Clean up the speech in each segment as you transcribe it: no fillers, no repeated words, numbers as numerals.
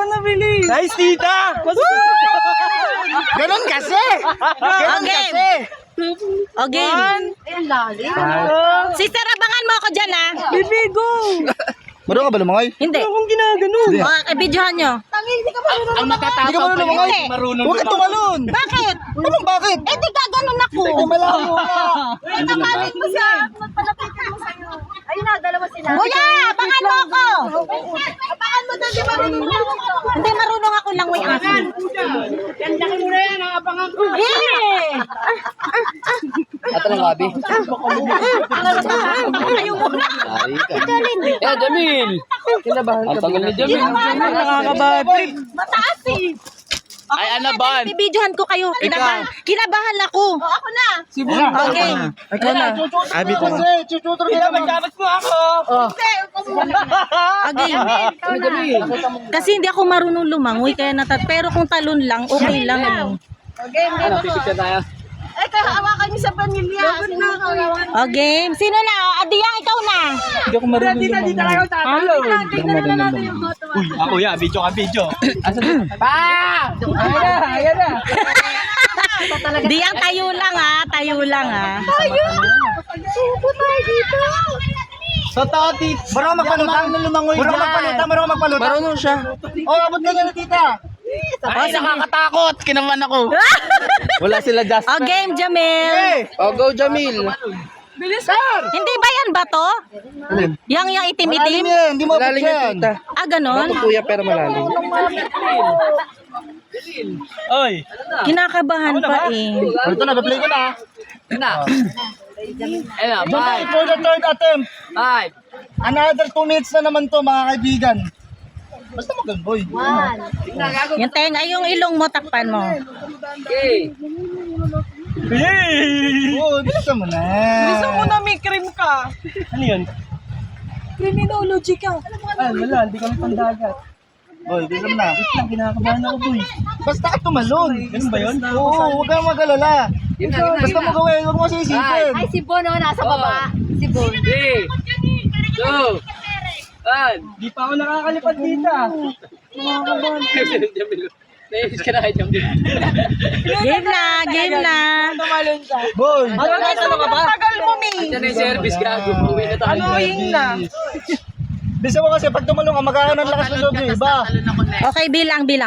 na, bilis. Nice, tita! Ganon kasi! Ganon Okay. kasi! Okay. Sister, abangan mo ako dyan, ha? Bibi, go. Marunong ka ba lumangoy? Hindi. Akong ginagano. O, videohan nyo. Ang matatapaw Hindi ka marunong lumangoy. Marunong Huwag ka tumalon! Bakit? Anong bakit? Eh, di gaganon ako. Hindi malayo ka! Nakalit mo siya. Magpalapitan mo sa'yo. Ayun na, dalawa sila. Kuya, abangan mo ako. Abangan mo doon, di marunong lang ako. Hindi, marunong ako lang may asin. Gandakin mo na yan, abangan ko. Eh! At anong gabi? Ayaw mo na. Eh, Jamil! Kinabahan ka. Ang tagal ni Jamil. Nakakabad. Mataas eh. Ay, Anaban. Bibidyohan ko kayo. Kinabahan ako. Ako na. Okay. Ikaw na. Abi ko kasi, chuchutor ka naman. mo ako. Okay. Kasi hindi ako marunong lumangoy kaya pero kung talon lang, okay lang. Ano, pipicture tayo? Eh, kahawakan niyo sa pamilya. Okay. Sino na? Adia, ikaw na. Hindi ako marunong Di talaga tatalo. Tingnan na natin yung photo. Uy, ako ya, video ka video. Diang, tayo lang ha. Tayo lang ha. Sa tati. Marunong magpalutang? Marunong magpalutang? Marunong magpalutang? Marunong siya. Oh, abot ka na tita. Ay, nakakatakot. Kinaman ako. Wala sila just. O, game, Jamil. Oh, go Jamil. Hindi ba yan ba to? Yang Malalim itim-itim? yan, hindi mo abot yan. Ah, ganon? Kuya pero malalim. Oy. Kinakabahan pa eh. Ito na, play ko na. Ayun, Bye. For the third attempt. 5. Another 2 minutes na naman to mga kaibigan. Basta mag-boy. Yung tenga, yung ilong mo, takpan mo. Okay. Oo, bilisan mo na. Gusto mo na may cream ka. Ano yun? Criminology ka. Ah, wala. Hindi kami pandagat. Boy, bilisan mo na. Lang, kinakabahan ako, boy. Basta ka tumalon. Ganun ba yun? Oo, huwag kang mag-alala. Basta mo gawin, huwag mo sisipin. Ay, si Bon, nasa baba. Si Bon. 3, 2, 1. Di pa ako nakakalipad dito. Jamil. Nainis ka na kay Jamil. Game na, game na. Tumalon ka. Boy, Tagal mo, Mi. Yan yung service, gago. Pauwi na tayo. Annoying na. bisa mo kasi pag tumalong ka, magkakaroon ng lakas ng loob yung iba. Okay, bilang. 1,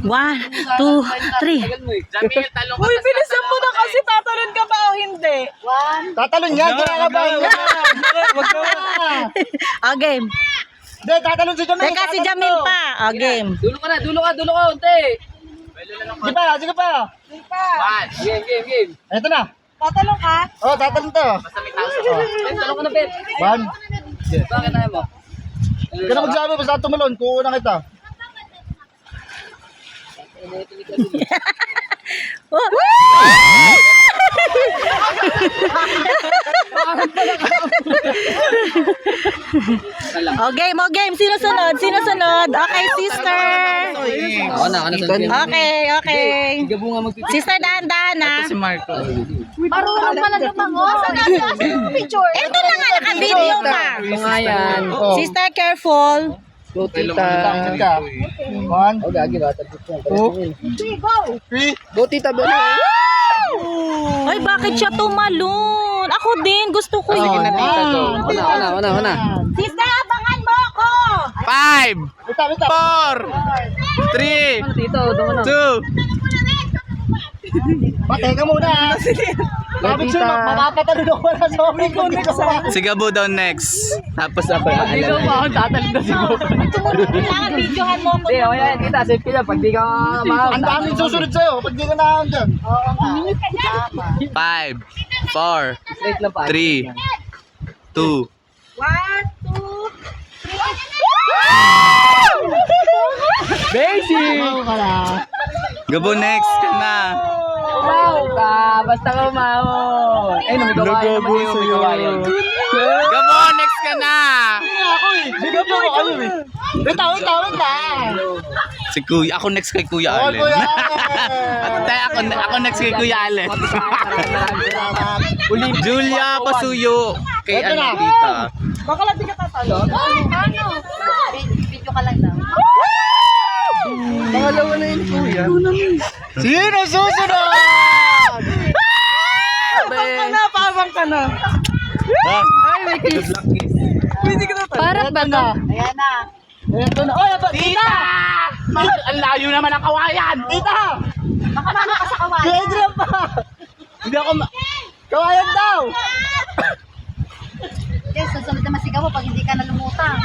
2, 3. Jamil, talong ka. Uy, bilisan mo na kasi tatalon ka ba o hindi? Tatalon yan, kinakabahan yan. O, game. Hindi, tatalon si Jamil. Teka, si Jamil pa. O, game. Dulo ka, unti. Sige pa, sige pa. Game. Ito na. Tatalon ka? Oh, tatalon to. Basta may taso. Ben, talong ka na, Ben. One. Bakit tayo mo? Hindi ka na magsabi, basta tumalon. Kukunan kita. Oh. O, game. Sino sunod? Okay, sister. Ako na Okay. Sister, dahan-dahan na. Marco. Marunong pala lumangoy. Saan picture? Ito na nga, naka-video ka. Mga yan. Oh. Sister, careful. Go, Takit ka. One. Oh, gagi ba? 2. 3. Go, tita. Ay, bakit siya tumalon? Ako din, gusto ko yun. Una. Sister, abangan mo ako. 5, Wita. 4, 3, Dito, doon 2. Teka muna. Bakit siya makapatalon ako na sa mga ko. Sigabo daw next. Tapos ako aalam. ako tatalon na siguro. Kailangan videohan mo ako. Kita, safe ka pag di ka Ang daming susunod sa'yo pag di ka nahan dyan. 5, 4, 3, 2. 1, 2, Basic! Gabo next ka na. Basta ka umahon. Ay, namigawa yun. Gabo, next ka na! Bigyan mo kayo eh. Wita. Si Kuya, ako next kay Kuya Oh, Allen. Kuya ako next kay Kuya Allen. Julia Pasuyo. Kay Ito na. ano, tita. baka lang di ka tatalon. Ano? Video ka lang daw. Pangalawa na yun, kuya. Sino susunod? Paabang ka na. Ay, may kiss. Pwede ka na tayo. Parang ba na? Ayan na. Ito na. Oy, tita! Ang layo naman ang kawayan. Tita! Baka mano ka sa kawayan. Si Adrian pa! Hindi ako kawayan daw! Yes, susunod na masigaw mo pag hindi ka na lumutang.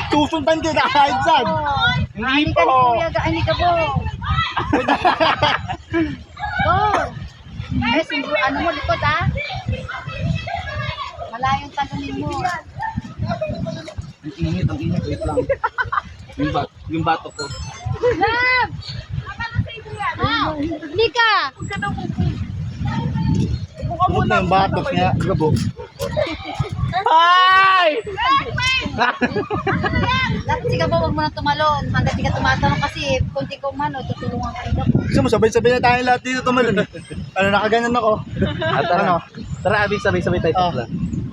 Susundan kita kahit saan. Hindi ka na kuya, hindi ka po. Go! Yes, ano mo, likod ha? Malayong talunin mo. Ang init, wait lang. Yung bato ko. Love! Nika! Huwag na yung batok niya. Gabo. Ay! Dapat sigaw mo, huwag mo na tumalon. Hanggang di ka tumatalon kasi kunti ko man, tutulungan ka rin ako. Gusto mo, sabay-sabay na tayo lahat dito tumalun. Ano, nakaganyan ako. At ano? Tara, Abi, sabay-sabay tayo tatla.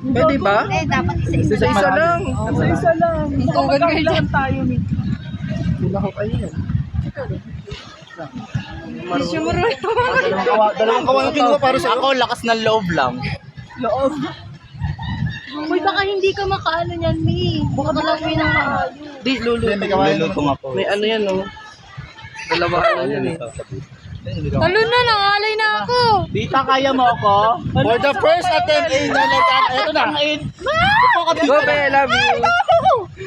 Pwede ba? Eh, dapat isa-isa Isa lang. lang. Isa lang. Tugan kayo dyan. Tayo ni. Pinahok ayun yan. Marunong. Dalawang kawan yung kinuha para sa Ako, lakas ng loob lang. Loob. Uy, baka hindi ka makaano niyan, Mi. Baka lang Mi nang maayos. Di, luluto. May kawayan. May ano yan, oh. Dalawa ano yan, eh. Talon na, nangalay na ako. Tita, kaya mo ako? For the first attempt in Nalagan. Ito na. Go, Be, I love you.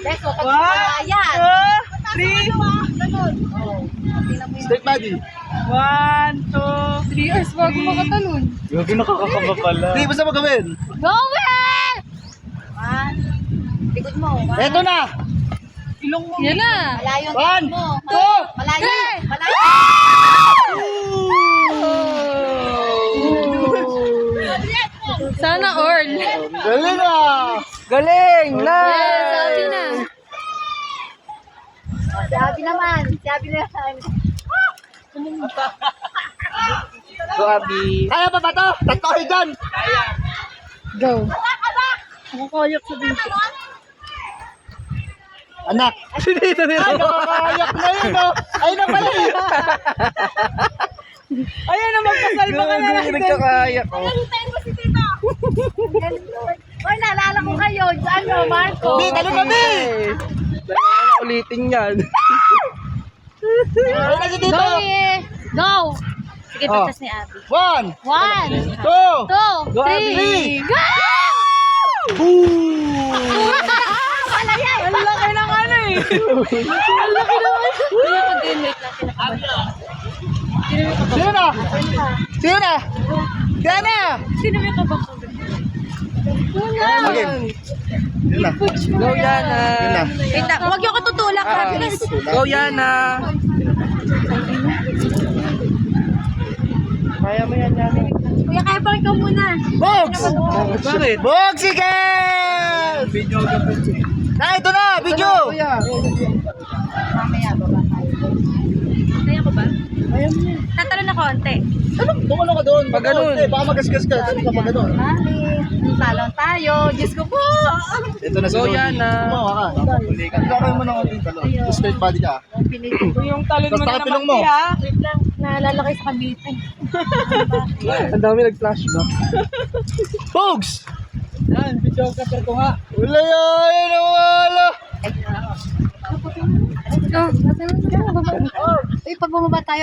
Yes, huwag ka kawayan. 3. Straight body. 1, 2, 3 years bago makatalon. Yung nakakakaba pala. Hindi, basta mo gawin. Go, Will! One. Likod mo. One. Ito na. Ilong mo. Yan na. Malayo ang One, likod mo. two, Malayo. Malayo. Sana all. Galing na. Galing! Yes, sabi Nice! na. Sabi naman. Sabi naman. Go, Abi. Kaya pa ba to? Tatlo kayo dyan. Go. Nakakayak sa dito. Anak. Dito, dito. Ay, nakakayak na yun, oh. Ay, na pala eh. Ayan na, magpasalba ka na lang. Nagkakayak, oh. Hoy, naalala ko kayo. Ano, Marco? Bi, talo na, Bi. Dalawa na ulitin yan. Ay, nasa dito. Go, eh. Go. Sige, Oh. pagtas ni Abby. 1, 1, 2, 2, 3, go! Malayay! Ang laki ng ano eh. Ang laki naman. Kaya ko din, wait lang. Sino na? Sino na? Sino na? Sino may kabak ko? Okay. Yun na. Go, Yana. Yun na. Wait lang, huwag niyo ko tutulak ha, please. Go, Yana. Kaya mo yan, Yana. Kuya, kaya pa ikaw muna. Bogs! Bakit? Bogs, sige! Na, ito na, video! Mamaya, baba tayo. Kaya ko ba? Tatalon na konti. Tumalo ka doon. Pag ganun. Baka magasgas ka. Ano ka pag ganun? Talon tayo. Diyos ko po. Ito na si Go, Lodi. Yana. Tumawa ka. Gagawin mo na konting talon. Straight body ka. Yung talon mo Basta na kapilong naman mo. ha. Wait lang, naalala ko sa Cavite. Ang dami nag-flashback. Bogs! Yan, video capture ko nga. Wala yan. Wala. Ay, pag bumaba tayo,